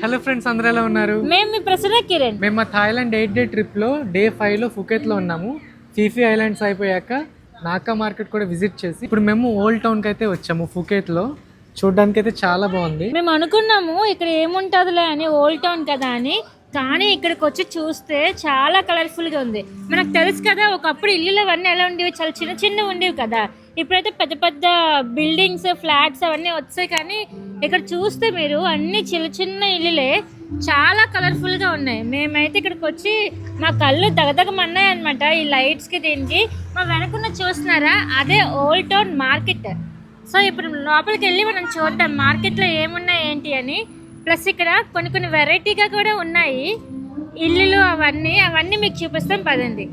Hello friends, అందరూ ఎలా ఉన్నారు? మేము మీ ప్రసన్న కిరణ్. మేము మా థాయిలాండ్ 8 డే ట్రిప్లో డే 5లో ఫుకెట్లో ఉన్నాము. ఫీఫీ ఐలాండ్స్ అయిపోయాక నాకా మార్కెట్ కూడా విజిట్ చేసి ఇప్పుడు మేము ఓల్డ్ టౌన్కి అయితే వచ్చాము. ఫుకెట్లో చూడడానికి అయితే చాలా బాగుంది. మేము అనుకున్నాము ఇక్కడ ఏముంటుందిలే అని, ఓల్డ్ టౌన్ కదా అని, కానీ ఇక్కడికి వచ్చి చూస్తే చాలా కలర్ఫుల్గా ఉంది. మనకు తెలుసు కదా, ఒకప్పుడు ఇల్లులు అవన్నీ ఎలా ఉండేవి, చాలా చిన్న చిన్న ఉండేవి కదా. ఇప్పుడైతే పెద్ద పెద్ద బిల్డింగ్స్, ఫ్లాట్స్ అవన్నీ వచ్చాయి. కానీ ఇక్కడ చూస్తే మీరు అన్ని చిన్న చిన్న ఇల్లులే, చాలా కలర్ఫుల్గా ఉన్నాయి. మేమైతే ఇక్కడికి వచ్చి మా కళ్ళు దగదగమన్నాయి అనమాట ఈ లైట్స్కి, దీనికి. మా వెనకున్న చూస్తున్నారా, అదే ఓల్డ్ టౌన్ మార్కెట్. సో ఇప్పుడు లోపలికి వెళ్ళి మనం చూద్దాం మార్కెట్లో ఏమున్నాయి ఏంటి అని. ప్లస్ ఇక్కడ కొన్ని కొన్ని వెరైటీగా కూడా ఉన్నాయి ఇల్లులు, అవన్నీ మీకు చూపిస్తాం, పదండి.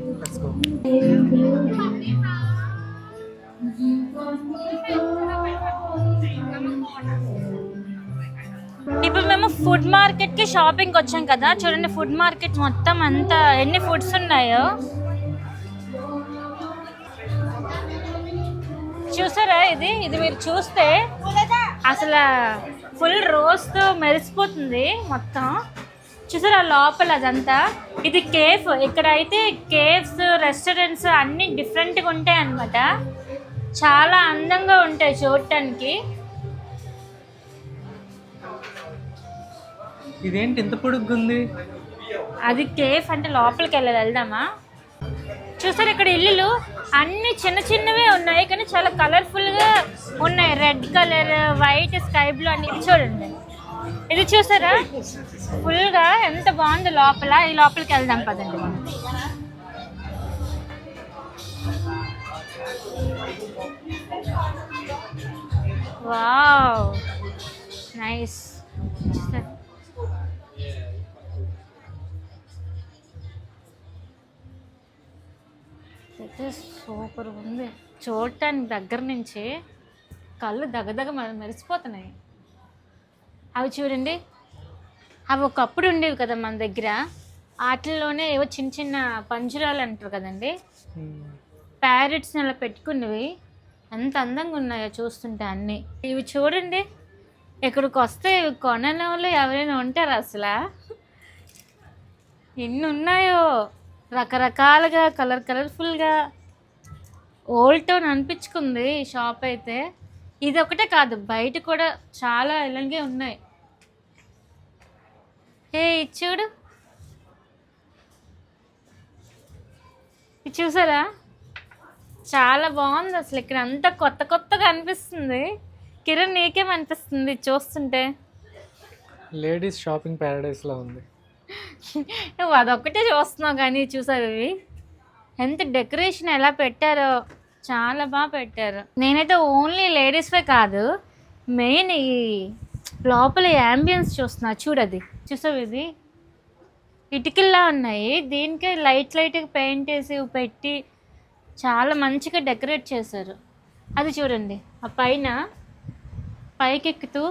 ఇప్పుడు మేము ఫుడ్ మార్కెట్కి షాపింగ్కి వచ్చాం కదా. చూడండి ఫుడ్ మార్కెట్ మొత్తం అంతా ఎన్ని ఫుడ్స్ ఉన్నాయో చూసారా. ఇది మీరు చూస్తే అసలు ఫుల్ రోస్తో మెరిసిపోతుంది మొత్తం. చూసారా లోపల అదంతా. ఇది కేఫ్. ఇక్కడ అయితే కేఫ్స్, రెస్టారెంట్స్ అన్నీ డిఫరెంట్గా ఉంటాయి అన్నమాట. చాలా అందంగా ఉంటాయి చూడటానికి. ఇదేంటి ఇంత పొడుగ్గుంది? అది కేఫ్ అంటే లోపలికి వెళ్దామా. చూసారు ఇక్కడ ఇల్లులు అన్ని చిన్న చిన్నవే ఉన్నాయి, కానీ చాలా కలర్ఫుల్గా ఉన్నాయి. Red colour, white, sky blue అన్ని. చూడండి ఇది చూసారా, ఫుల్గా ఎంత బాగుంది లోపల. ఈ లోపలికి వెళ్దాం పదండి మనం. Wow, nice. అయితే సూపర్ ఉంది చూడటానికి. దగ్గర నుంచి కళ్ళు దగదగ మెరిసిపోతున్నాయి. అవి చూడండి, అవి ఒకప్పుడు ఉండేవి కదా మన దగ్గర. వాటిల్లోనే ఏవో చిన్న చిన్న పంజరాలు అంటారు కదండి, ప్యారెట్స్ని అలా పెట్టుకున్నవి. ఎంత అందంగా ఉన్నాయో చూస్తుంటే అన్నీ. ఇవి చూడండి, ఇక్కడికి వస్తే ఇవి కొనని వాళ్ళు ఎవరైనా ఉంటారు అసలు. ఎన్ని ఉన్నాయో రకరకాలుగా, కలర్ఫుల్గా. ఓల్డ్ టౌన్ అనిపించుకుంది ఈ షాప్ అయితే. ఇది ఒకటే కాదు, బయట కూడా చాలా ఇలాగే ఉన్నాయి. ఇది చూడు, ఇది చూసారా, చాలా బాగుంది అసలు. ఇక్కడ అంతా కొత్త కొత్తగా అనిపిస్తుంది. కిరణ్, నీకేమనిపిస్తుంది చూస్తుంటే? లేడీస్ షాపింగ్ ప్యారడైస్లో ఉంది. నువ్వు అదొక్కటే చూస్తున్నావు కానీ చూసావు ఇవి ఎంత డెకరేషన్ ఎలా పెట్టారో, చాలా బాగా పెట్టారు. నేనైతే ఓన్లీ లేడీస్వే కాదు, మెయిన్ ఈ లోపల యాంబియన్స్ చూస్తున్నా. చూడది చూసావు, ఇది ఇటుకల్లా ఉన్నాయి. దీనికి లైట్గా పెయింట్ వేసి పెట్టి చాలా మంచిగా డెకరేట్ చేశారు. అది చూడండి, ఆ పైన పైకెక్కుతూ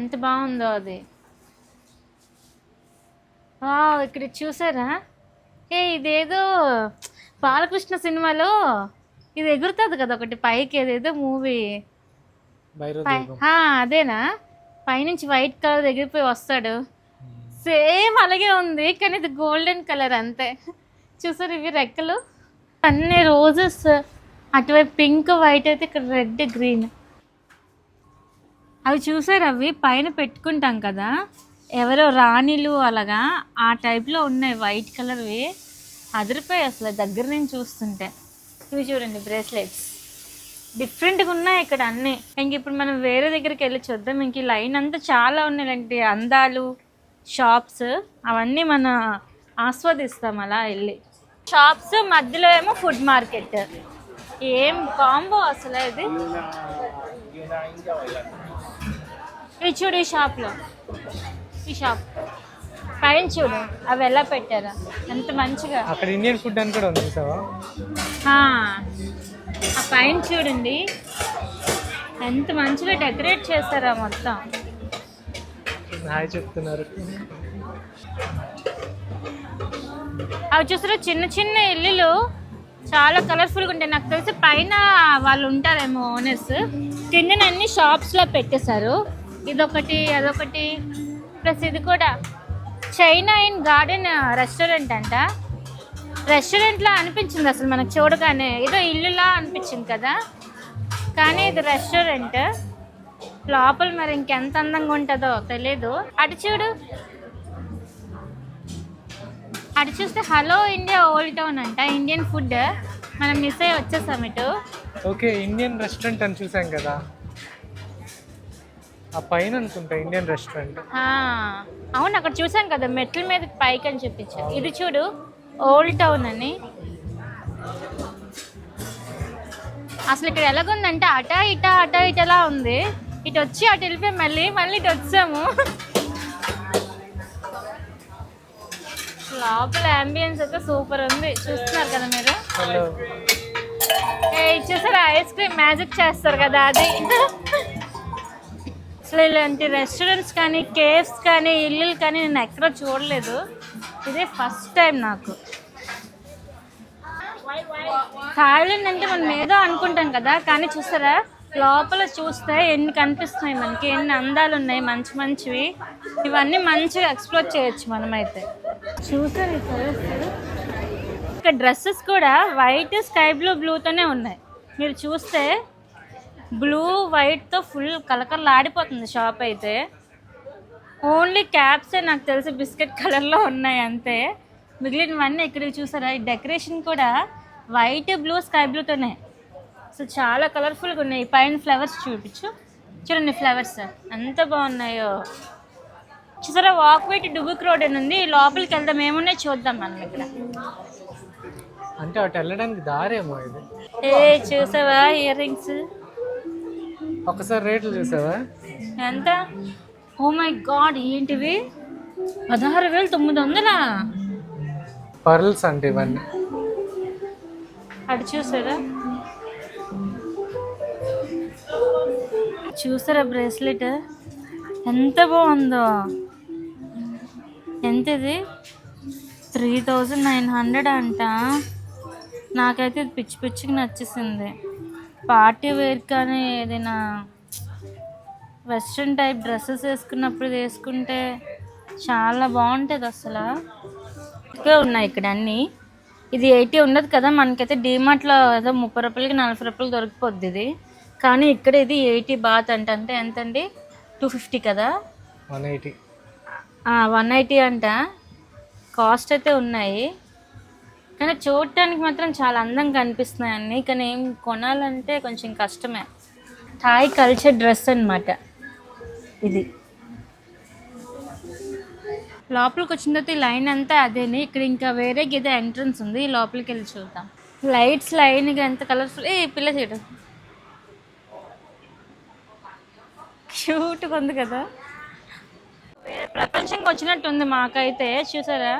ఎంత బాగుందో అది. ఇక్కడ చూసారా, ఇదేదో బాలకృష్ణ సినిమాలో ఇది ఎగురుతుంది కదా ఒకటి పైకి, ఏదేదో మూవీ. అదేనా, పైనుంచి వైట్ కలర్ ఎగిరిపోయి వస్తాడు. సేమ్ అలాగే ఉంది, కానీ ఇది గోల్డెన్ కలర్ అంతే. చూసారు ఇవి రెక్కలు అన్ని రోజెస్, అటువైపు పింక్, వైట్ అయితే ఇక్కడ రెడ్, గ్రీన్. అవి చూసారు, అవి పైన పెట్టుకుంటాం కదా, ఎవరో రాణిలు అలాగా, ఆ టైప్లో ఉన్నాయి వైట్ కలర్వి. అదిరిపోయి అసలు దగ్గర నుంచి చూస్తుంటే. ఇవి చూడండి బ్రేస్లెట్స్, డిఫరెంట్గా ఉన్నాయి ఇక్కడ అన్నీ. ఇంక ఇప్పుడు మనం వేరే దగ్గరికి వెళ్ళి చూద్దాం. ఇంక ఈ లైన్ అంతా చాలా ఉన్నాయి, ఇలాంటి అందాలు, షాప్స్, అవన్నీ మనం ఆస్వాదిస్తాం అలా వెళ్ళి. షాప్స్ మధ్యలో ఏమో ఫుడ్ మార్కెట్. ఏం కాంబో అసలు ఇది. ఇది చూడు, ఈ షాప్లో, ఈ షాప్ పైన చూడు అవి ఎలా పెట్టారా, ఎంత మంచిగా. అక్కడ ఇండియన్ ఫుడ్ అని కూడా ఉంది చూసావా. ఆ పైన చూడండి ఎంత మంచిగా డెకరేట్ చేస్తారా మొత్తం. హాయ్ చెప్తున్నారు. అవి చూసారా, చిన్న చిన్న ఇల్లులు చాలా కలర్ఫుల్గా ఉంటాయి. నాకు తెలిసి పైన వాళ్ళు ఉంటారేమో ఓనర్స్, కింద అన్ని షాప్స్లో పెట్టేశారు. ఇదొకటి, అదొకటి. ప్లస్ ఇది కూడా చైనా ఇన్ గార్డెన్ రెస్టారెంట్ అంట. రెస్టారెంట్లా అనిపించింది అసలు మనకు చూడగానే, ఏదో ఇల్లులా అనిపించింది కదా, కానీ ఇది రెస్టారెంట్. లోపల మరి ఇంకెంత అందంగా ఉంటుందో తెలీదు. అటు చూడు, అటు చూస్తే హలో ఇండియా ఓల్డ్ టౌన్ అంట, ఇండియన్ ఫుడ్. మనం మిస్ అయ్యి వచ్చేసాం ఇటు. ఓకే, ఇండియన్ రెస్టారెంట్ అని చూసాం కదా, ఆ పైన అనుకుంటా ఇండియన్ రెస్టారెంట్. అవును, అక్కడ చూసాం కదా మెట్ల మీద పైకి అని చూపించారు. ఇది చూడు ఓల్డ్ టౌన్ అని. అసలు ఇక్కడ ఎలాగుందంటే అటా ఇటలా ఉంది. ఇటు వచ్చి అటు వెళ్ళిపోయి మళ్ళీ ఇటు వచ్చాము. లోపల అంబియన్స్ అయితే సూపర్ ఉంది, చూస్తున్నారు కదా మీరు. చూసారా ఐస్ క్రీమ్ మ్యాజిక్ చేస్తారు కదా అది. అసలు ఇలాంటి రెస్టారెంట్స్ కానీ కేఫ్స్ కానీ ఇల్లులు కానీ నేను ఎక్కడ చూడలేదు, ఇదే ఫస్ట్ టైం నాకు. థాయిలాండ్ అంటే మనం ఏదో అనుకుంటాం కదా, కానీ చూసారా లోపల చూస్తే ఎన్ని కనిపిస్తున్నాయి మనకి, ఎన్ని అందాలు ఉన్నాయి మంచి మంచివి. ఇవన్నీ మంచిగా ఎక్స్ప్లోర్ చేయొచ్చు మనమైతే. చూసారు ఇక్కడ డ్రెస్సెస్ కూడా వైట్ స్కై బ్లూతోనే ఉన్నాయి. మీరు చూస్తే బ్లూ వైట్తో ఫుల్ కలకలలాడిపోతుంది షాప్ అయితే. ఓన్లీ క్యాప్సే నాకు తెలిసి బిస్కెట్ కలర్లో ఉన్నాయి అంతే, మిగిలినవన్నీ ఇక్కడికి చూసారా. ఈ డెకరేషన్ కూడా వైట్ బ్లూ స్కై బ్లూతోనే, సో చాలా కలర్ఫుల్గా ఉన్నాయి. పైన ఫ్లవర్స్ చూడండి ఫ్లవర్స్ ఎంత బాగున్నాయో. చూసారా వాక్వే టు డుబుక్ రోడ్ అని ఉంది, లోపలికి వెళ్దాం ఏమున్నాయి చూద్దాం మనం ఇక్కడ. అంటే అటు వెళ్ళడానికి దారేమో ఇది. చూసావా ఇయర్ రింగ్స్, ఒకసారి రేట్లు చూసావా ఎంత? ఓ మై గాడ్, ఏంటివి 16,900. పర్ల్స్ అంటే ఇవన్నీ. అటు చూసారా బ్రేస్లెట్ ఎంత బాగుందో. ఎంత ఇది? 3,900 అంట. నాకైతే ఇది పిచ్చిగా నచ్చేసింది. పార్టీ వేర్ కానీ ఏదైనా వెస్ట్రన్ టైప్ డ్రెస్సెస్ వేసుకున్నప్పుడు ఇది వేసుకుంటే చాలా బాగుంటుంది అసలు. ఇంకా ఉన్నాయి ఇక్కడ అన్నీ. ఇది 80 ఉండదు కదా మనకైతే, డీమార్ట్లో ఏదో 30 రూపాయలకి 40 రూపాయలు దొరికిపోద్ది ఇది. కానీ ఇక్కడ ఇది 80 బాత్ అంట. అంటే ఎంతండి? 250 కదా, 180 అంట. కాస్ట్ అయితే ఉన్నాయి, కానీ చూడటానికి మాత్రం చాలా అందంగా కనిపిస్తున్నాయి అన్నీ. కానీ ఏం కొనాలంటే కొంచెం కష్టమే. థాయ్ కల్చర్ డ్రెస్ అన్నమాట ఇది. లోపలికి వచ్చిన తర్వాత ఈ లైన్ అంతా అదేనే. ఇక్కడ ఇంకా వేరే ఏదో ఎంట్రన్స్ ఉంది, లోపలికి వెళ్ళి చూద్దాం. లైట్స్ లైన్గా ఎంత కలర్ఫుల్. పిల్ల చేయడం క్యూట్గా ఉంది కదా, ప్రపంచంకి వచ్చినట్టు ఉంది మాకైతే. చూసారా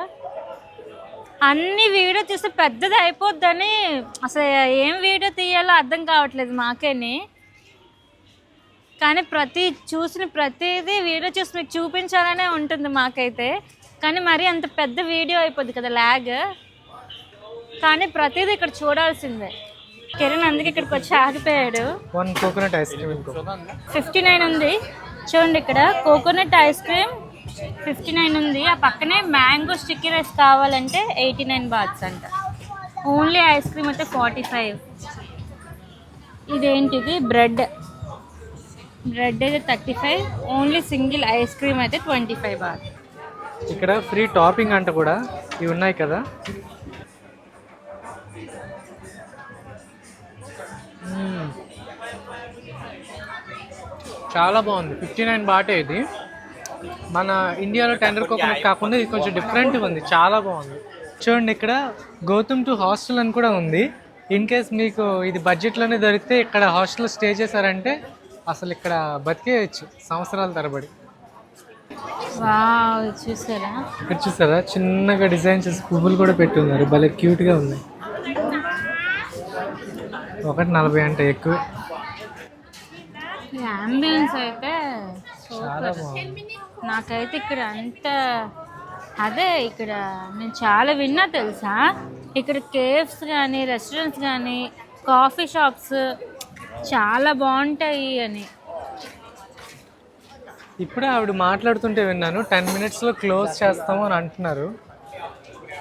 అన్ని వీడియో తీస్తే పెద్దది అయిపోద్దని అసలు ఏం వీడియో తీయాలో అర్థం కావట్లేదు మాకేని. కానీ చూసిన ప్రతిదీ వీడియో చూసి మీకు చూపించాలనే ఉంటుంది మాకైతే. కానీ మరీ అంత పెద్ద వీడియో అయిపోద్ది కదా ల్యాగ్. కానీ ప్రతిదీ ఇక్కడ చూడాల్సిందే. కిరణ్ అందుకే ఇక్కడికి వచ్చి ఆగిపోయాడు. 59 ఉంది చూడండి. ఇక్కడ కోకోనట్ ఐస్ క్రీమ్ 59 ఉంది. ఆ పక్కనే మ్యాంగో స్టిక్కీ రైస్ కావాలంటే 89 బాత్స్ అంట. ఓన్లీ ఐస్ క్రీమ్ అయితే 45. ఇదేంటిది? బ్రెడ్ అయితే 35. ఓన్లీ సింగిల్ ఐస్ క్రీమ్ అయితే 25 బాత్. ఇక్కడ ఫ్రీ టాపింగ్ అంట కూడా ఇవి ఉన్నాయి కదా. చాలా బాగుంది. 59 బాటే ఇది. మన ఇండియాలో టెండర్ కోకోనట్ కాకుండా ఇది కొంచెం డిఫరెంట్గా ఉంది, చాలా బాగుంది. చూడండి ఇక్కడ గౌతమ్ టు హాస్టల్ అని కూడా ఉంది. ఇన్ కేస్ మీకు ఇది బడ్జెట్లోనే దొరికితే ఇక్కడ హాస్టల్లో స్టే చేశారంటే అసలు ఇక్కడ బతికేయచ్చు సంవత్సరాల తరబడి. చూసారా ఇక్కడ చూసారా చిన్నగా డిజైన్ చేసి పువ్వులు కూడా పెట్టున్నారు, భలే క్యూట్గా ఉన్నాయి. 140 అంటే ఎక్కువ. అంబియన్స్ అయితే చాలా బాగుంది. నాకైతే ఇక్కడ ఇక్కడ నేను చాలా విన్నా తెలుసా. ఇక్కడ కేఫ్స్ కానీ రెస్టారెంట్స్ కానీ కాఫీ షాప్స్ చాలా బాగుంటాయి అని. ఇప్పుడే ఆవిడ మాట్లాడుతుంటే విన్నాను 10 minutesలో క్లోజ్ చేస్తాము అని అంటున్నారు.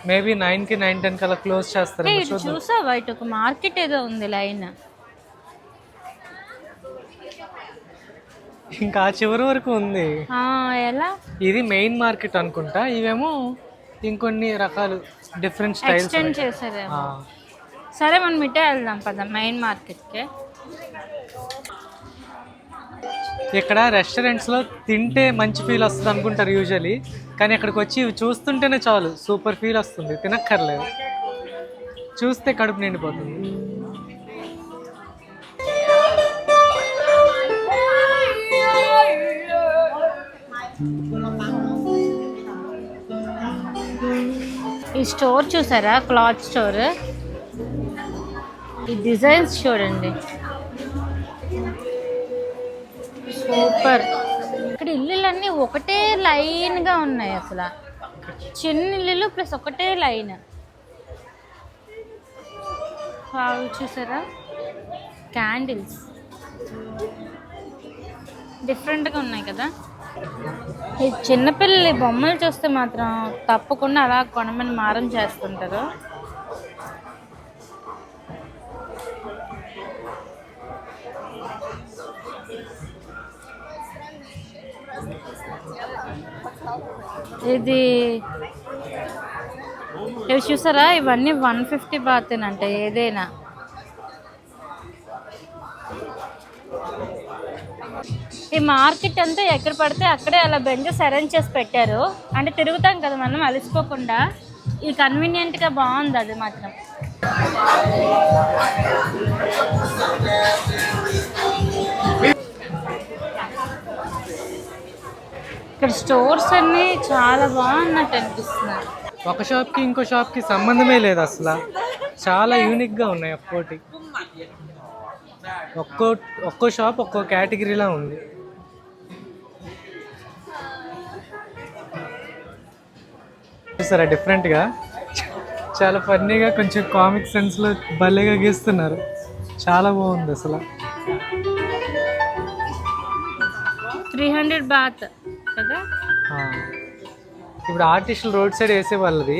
మేబీ 9కి 9:10 కల్లా క్లోజ్ చేస్తారు. ఇటు చూసావా, ఇటు ఒక మార్కెట్ ఏదో ఉంది లైన్. ఇంకా ఆ చివరి వరకు ఉంది. ఎలా? ఇది మెయిన్ మార్కెట్ అనుకుంటా. ఇవేమో ఇంకొన్ని రకాలు డిఫరెంట్ స్టైల్స్ ఎక్స్టెండ్ చేశారేమో. సరే మనం ఇటే వెళ్దాం పద, మెయిన్ మార్కెట్కి. ఇక్కడ రెస్టారెంట్స్లో తింటే మంచి ఫీల్ వస్తుంది అనుకుంటారు యూజువలీ, కానీ ఇక్కడికి వచ్చి ఇవి చూస్తుంటేనే చాలు సూపర్ ఫీల్ వస్తుంది. తినక్కర్లేదు, చూస్తే కడుపు నిండిపోతుంది. ఈ స్టోర్ చూసారా, క్లాత్ స్టోర్. ఈ డిజైన్స్ చూడండి, సూపర్. ఇక్కడ ఇల్లులన్నీ ఒకటే లైన్గా ఉన్నాయి. అసలు చిన్న ఇల్లులు ప్లస్ ఒకటే లైన్. చూసారా, క్యాండిల్స్ డిఫరెంట్గా ఉన్నాయి కదా. ఈ చిన్నపిల్లలు బొమ్మలు చూస్తే మాత్రం తప్పకుండా అలా కొనమని మారం చేస్తుంటారు. ఇవి చూసారా, ఇవన్నీ 150 బాతేనంట ఏదైనా. ఈ మార్కెట్ అంతా ఎక్కడ పడితే అక్కడే అలా బెంచెస్ అరేంజ్ చేసి పెట్టారు. అంటే తిరుగుతాం కదా మనం అలసిపోకుండా. ఈ కన్వీనియంట్గా బాగుంది అది మాత్రం. ఇక్కడ స్టోర్స్ అన్నీ చాలా బాగున్నట్టు అనిపిస్తున్నాయి. ఒక షాప్కి ఇంకో షాప్కి సంబంధమే లేదు అసలు. చాలా యూనిక్గా ఉన్నాయి. ఒక్కో షాప్ ఒక్కో కేటగిరీలా ఉంది. చూసారా డిఫరెంట్గా, చాలా ఫన్నీగా, కొంచెం కామిక్ సెన్స్లో భలేగా గీస్తున్నారు. చాలా బాగుంది అసలు. 300 బాత్ కదా. ఇప్పుడు ఆర్టిస్టులు రోడ్ సైడ్ వేసే వాళ్ళది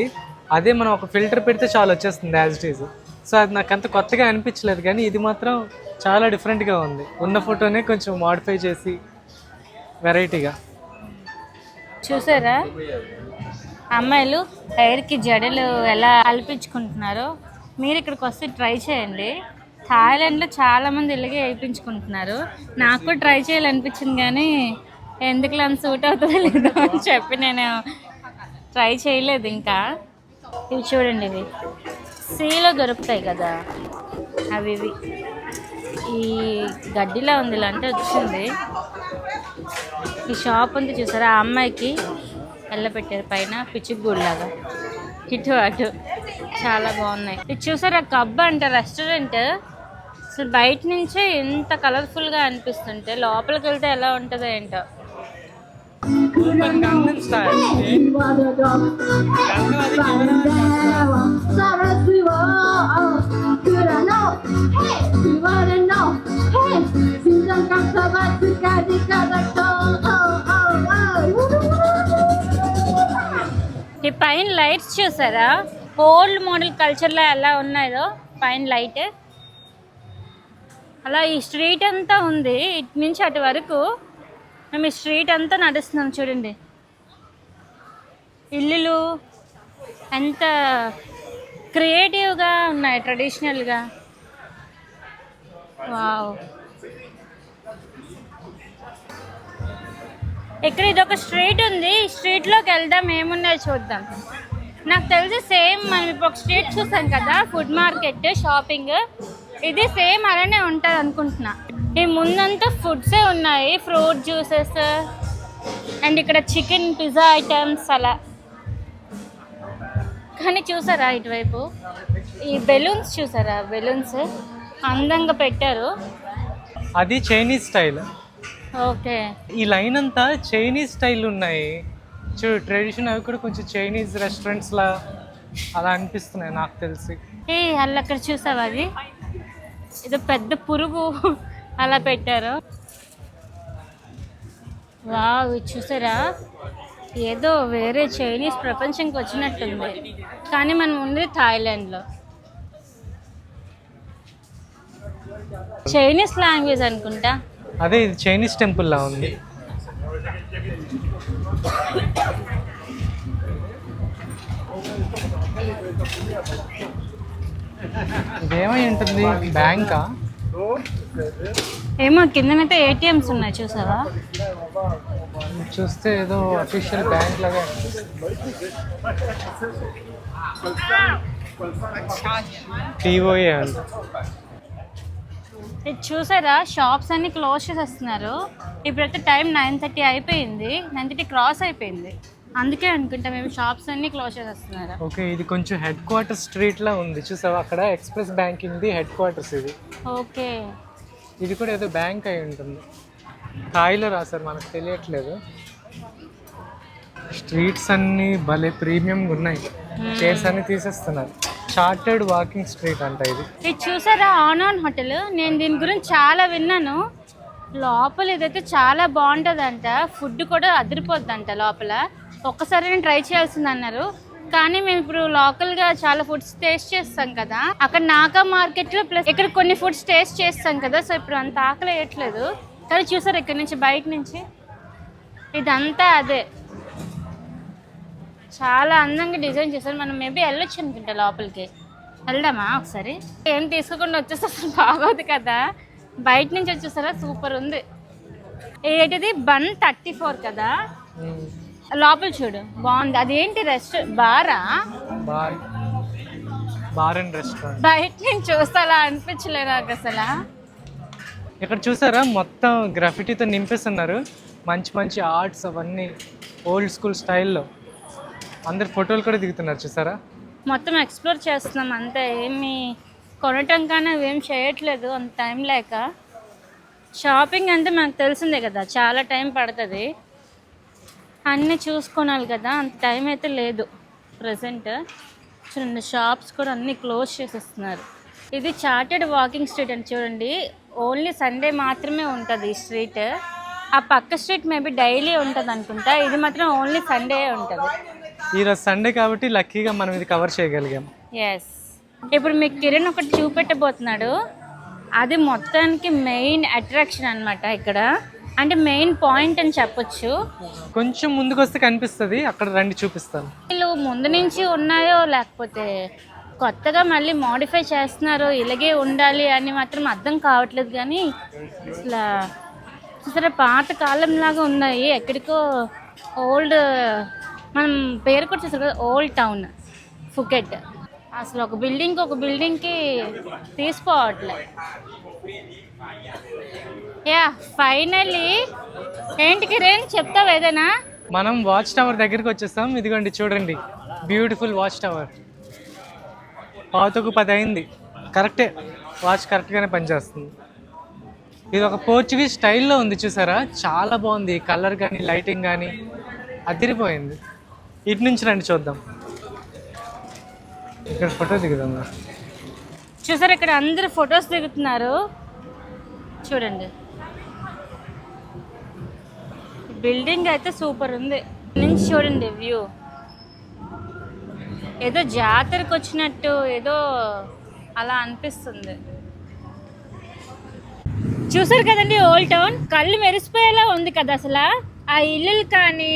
అదే మనం ఒక ఫిల్టర్ పెడితే చాలా వచ్చేస్తుంది యాజ్ ఇట్ ఈజ్. సో అది నాకు అంత కొత్తగా అనిపించలేదు, కానీ ఇది మాత్రం చాలా డిఫరెంట్గా ఉంది. ఉన్న ఫోటోనే కొంచెం మాడిఫై చేసి వెరైటీగా. చూసారా అమ్మాయిలు హెయిర్కి జడలు ఎలా అల్పించుకుంటున్నారో. మీరు ఇక్కడికి వస్తే ట్రై చేయండి. థాయిలాండ్లో చాలామంది ఇలాగే వేయించుకుంటున్నారు. నాకు కూడా ట్రై చేయాలనిపించింది, కానీ ఎందుకు అంత సూట్ అవుతుందో లేదో అని చెప్పి నేను ట్రై చేయలేదు. ఇంకా ఇవి చూడండి, ఇవి సీలో దొరుకుతాయి కదా అవి. ఈ గడ్డిలా ఉంది, ఇలా అంటే వచ్చింది. ఈ షాప్ ఉంది చూసారా, ఆ అమ్మాయికి పెట్టారు పైన పిచ్చిగూడులాగా, ఇటు అటు చాలా బాగున్నాయి. ఇది చూసారా, కబ్బ అంట రెస్టారెంట్. అసలు బయట నుంచే ఎంత కలర్ఫుల్గా అనిపిస్తుంటే లోపలికి వెళ్తే ఎలా ఉంటుందో ఏంటో. ఈ పైన లైట్స్ చూసారా, ఓల్డ్ మోడల్ కల్చర్లో ఎలా ఉన్నాయో పైన లైట్. అలా ఈ స్ట్రీట్ అంతా ఉంది, ఇటు నుంచి అటు వరకు. మేము ఈ స్ట్రీట్ అంతా నడుస్తున్నాం చూడండి. ఇల్లులు ఎంత క్రియేటివ్గా ఉన్నాయి, ట్రెడిషనల్గా. వావ్. ఇక్కడ ఇదొక స్ట్రీట్ ఉంది, ఈ స్ట్రీట్లోకి వెళ్దాం, ఏమున్నాయో చూద్దాం. నాకు తెలిసి సేమ్ మనం ఇప్పుడు ఒక స్ట్రీట్ చూసాం కదా, ఫుడ్ మార్కెట్, షాపింగ్, ఇది సేమ్ అలానే ఉంటుంది అనుకుంటున్నా. ఈ ముందంతా ఫుడ్సే ఉన్నాయి, ఫ్రూట్ జ్యూసెస్ అండ్ ఇక్కడ చికెన్ పిజ్జా ఐటమ్స్ అలా. కానీ చూసారా ఇటువైపు ఈ బెలూన్స్ చూసారా, బెలూన్స్ అందంగా పెట్టారు. అది చైనీస్ స్టైల్. ఓకే, ఈ లైన్ అంతా చైనీస్ స్టైల్ ఉన్నాయి చూడు, ట్రెడిషన్. అవి కూడా కొంచెం చైనీస్ రెస్టారెంట్స్ లా అలా అనిపిస్తున్నాయి నాకు తెలిసి. అలా అక్కడ చూసావా, అది ఏదో పెద్ద పురుగు అలా పెట్టారు. వావ్, ఇది చూసారా, ఏదో వేరే చైనీస్ ప్రపంచంకి వచ్చినట్టుంది, కానీ మనం ఉండేది థాయిలాండ్లో. చైనీస్ లాంగ్వేజ్ అనుకుంటా. అదే ఇది చైనీస్ టెంపుల్ లా ఉంది. ఇదేమై ఉంటుంది, బ్యాంకా? ఏమో, కిందనైతే ఏటీఎంస్ ఉన్నాయి చూసావా. చూస్తే ఏదో అఫీషియల్ బ్యాంక్ లాగా అనిపిస్తుంది. టీఓఏ అంట. ఇది చూసారా, షాప్స్ అన్ని క్లోజ్ చేసేస్తున్నారు. ఇప్పుడైతే టైం 9:30 అయిపోయింది, 9:30 క్రాస్ అయిపోయింది. అందుకే అనుకుంటా మేము షాప్స్ అన్ని క్లోజ్ చేసేస్తున్నారు. ఓకే, ఇది కొంచెం హెడ్ క్వార్టర్స్ స్ట్రీట్ లా ఉంది చూసావా, అక్కడ express banking the head quarters ఇది. ఓకే, ఇది కూడా ఏదో బ్యాంక్ అయి ఉంటుంది. థాయిలో రాశారు, మనకు తెలియట్లేదు. స్ట్రీట్స్ అన్ని భలే ప్రీమియంగా ఉన్నాయి. చైర్స్ అన్ని తీసేస్తున్నారు. చార్టర్డ్ వాకింగ్ స్ట్రీట్ అంట ఇది. ఇది చూసారా, ఆన్ హోటల్. నేను దీని గురించి చాలా విన్నాను. లోపల ఇదైతే చాలా బాగుంటుందంట, ఫుడ్ కూడా అదిరిపోద్దంట లోపల. ఒక్కసారి నేను ట్రై చేయాల్సింది అన్నారు, కానీ మేము ఇప్పుడు లోకల్గా చాలా ఫుడ్స్ టేస్ట్ చేస్తాం కదా, అక్కడ నాగా మార్కెట్లో ప్లస్ ఇక్కడ కొన్ని ఫుడ్స్ టేస్ట్ చేస్తాం కదా, సో ఇప్పుడు అంత ఆకలి వేయట్లేదు. కానీ చూసారు, ఇక్కడ నుంచి బయట నుంచి ఇదంతా అదే చాలా అందంగా డిజైన్ చేశారు. మనం మేబీ వెళ్ళొచ్చు అనుకుంటా లోపలికి. వెళ్దామా ఒకసారి? ఏం తీసుకోకుండా వచ్చేస్తే అసలు బాగోదు కదా. బయట నుంచి వచ్చేసారా, సూపర్ ఉంది. ఏంటిది బన్ 34 కదా, లోపల చూడు బాగుంది. అదేంటి బారా? Bar and restaurant. బయట నుంచి చూస్తే అలా అనిపించలేదు నాకు అసలు. ఇక్కడ చూసారా, మొత్తం గ్రాఫిటీతో నింపేస్తున్నారు. మంచి మంచి ఆర్ట్స్ అవన్నీ ఓల్డ్ స్కూల్ స్టైల్లో. అందరు ఫోటోలు కూడా దిగుతున్నారు చూసారా. మొత్తం ఎక్స్ప్లోర్ చేస్తున్నాం అంతే, ఏమి కొనటం కానీ అవేం చేయట్లేదు అంత టైం లేక. షాపింగ్ అంటే మనకు తెలిసిందే కదా, చాలా టైం పడుతుంది, అన్నీ చూసుకోవాలి కదా, అంత టైం అయితే లేదు ప్రజెంట్. చూడండి, షాప్స్ కూడా అన్నీ క్లోజ్ చేసేస్తున్నారు. ఇది చార్టెడ్ వాకింగ్ స్ట్రీట్ అని చూడండి, ఓన్లీ సండే మాత్రమే ఉంటుంది ఈ స్ట్రీట్. ఆ పక్క స్ట్రీట్ మేబీ డైలీ ఉంటుంది అనుకుంటా, ఇది మాత్రం ఓన్లీ సండే ఉంటుంది. ఈరోజు సండే కాబట్టి లక్కీగా మనం ఇది కవర్ చేయగలిగాం. ఎస్, ఇప్పుడు మీకు కిరణ్ ఒకటి చూపెట్టబోతున్నాడు. అది మొత్తానికి మెయిన్ అట్రాక్షన్ అనమాట ఇక్కడ, అంటే మెయిన్ పాయింట్ అని చెప్పొచ్చు. కొంచెం ముందుకు వస్తే కనిపిస్తుంది, అక్కడ రండి చూపిస్తాను. వీళ్ళు ముందు నుంచి ఉన్నాయో లేకపోతే కొత్తగా మళ్ళీ మోడిఫై చేస్తున్నారో, ఇలాగే ఉండాలి అని మాత్రం అర్థం కావట్లేదు. కానీ అసలు చూసారా, పాత కాలంలాగా ఉన్నాయి. ఎక్కడికో ఓల్డ్, మనం పేరు కూడా చూసారు కదా, ఓల్డ్ టౌన్ ఫుకెట్. అసలు ఒక బిల్డింగ్కి తీసుకోవట్లే. యా, ఫైనల్లీ ఏంటి కిరణ్, చెప్తావు ఏదైనా? మనం వాచ్ టవర్ దగ్గరికి వచ్చేస్తాం. ఇదిగోండి చూడండి, బ్యూటిఫుల్ వాచ్ టవర్. 10:10 అయింది, కరెక్టే, వాచ్ కరెక్ట్గానే పనిచేస్తుంది. ఇది ఒక పోర్చుగీస్ స్టైల్లో ఉంది చూసారా, చాలా బాగుంది. కలర్ కానీ లైటింగ్ కానీ అదిరిపోయింది. ఇటు నుంచి రండి చూద్దాం. ఇక్కడ ఫోటో దిగుదాం. చూసారు, ఇక్కడ అందరు ఫొటోస్ దిగుతున్నారు చూడండి. బిల్డింగ్ అయితే సూపర్ ఉంది. నుంచి చూడండి వ్యూ, ఏదో జాతరకు వచ్చినట్టు ఏదో అలా అనిపిస్తుంది. చూసారు కదండి, ఓల్డ్ టౌన్ కళ్ళు మెరిసిపోయేలా ఉంది కదా అసలు. ఆ ఇల్లులు కానీ,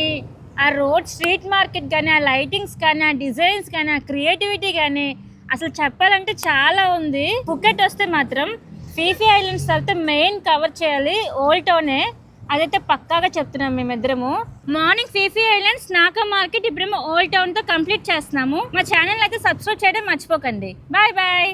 ఆ రోడ్ స్ట్రీట్ మార్కెట్ కానీ, ఆ లైటింగ్స్ కానీ, ఆ డిజైన్స్ కానీ, ఆ క్రియేటివిటీ కానీ, అసలు చెప్పాలంటే చాలా ఉంది. ఫుకెట్ వస్తే మాత్రం ఫీఫీ ఐలాండ్స్ తర్వాత మెయిన్ కవర్ చేయాలి ఓల్డ్ టౌనే, అదైతే పక్కాగా చెప్తున్నాం మేమిద్దరము. Morning Phi Phi islands, Naga market, ఇప్పుడేమో ఓల్డ్ టౌన్తో కంప్లీట్ చేస్తున్నాము. మా ఛానల్ అయితే సబ్స్క్రైబ్ చేయడం మర్చిపోకండి. Bye bye.